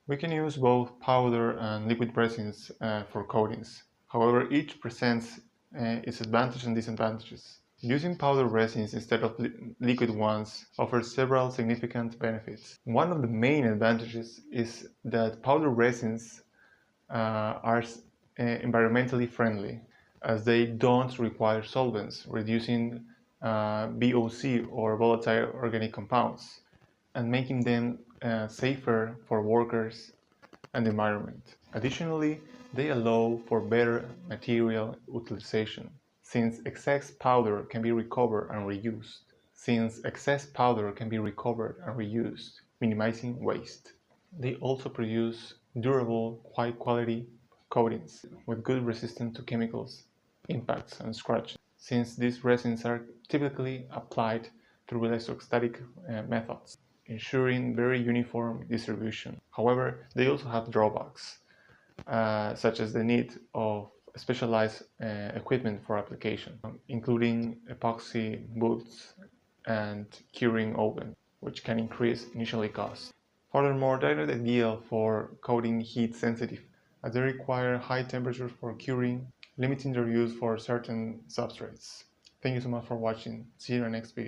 We can use both powder and liquid resins for coatings. However, each presents its advantages and disadvantages. Using powder resins instead of liquid ones offers several significant benefits. One of the main advantages is that powder resins are environmentally friendly, as they don't require solvents, reducing VOC or volatile organic compounds, and making them safer for workers and the environment. Additionally, they allow for better material utilization, since excess powder can be recovered and reused. Minimizing waste. They also produce durable, high-quality coatings with good resistance to chemicals, impacts, and scratches, since these resins are typically applied through electrostatic methods, ensuring very uniform distribution. However, they also have drawbacks, such as the need of specialized equipment for application, including epoxy booths and curing oven, which can increase initially costs. Furthermore, they are not ideal for coating heat sensitive, as they require high temperatures for curing, limiting their use for certain substrates. Thank you so much for watching. See you in the next video.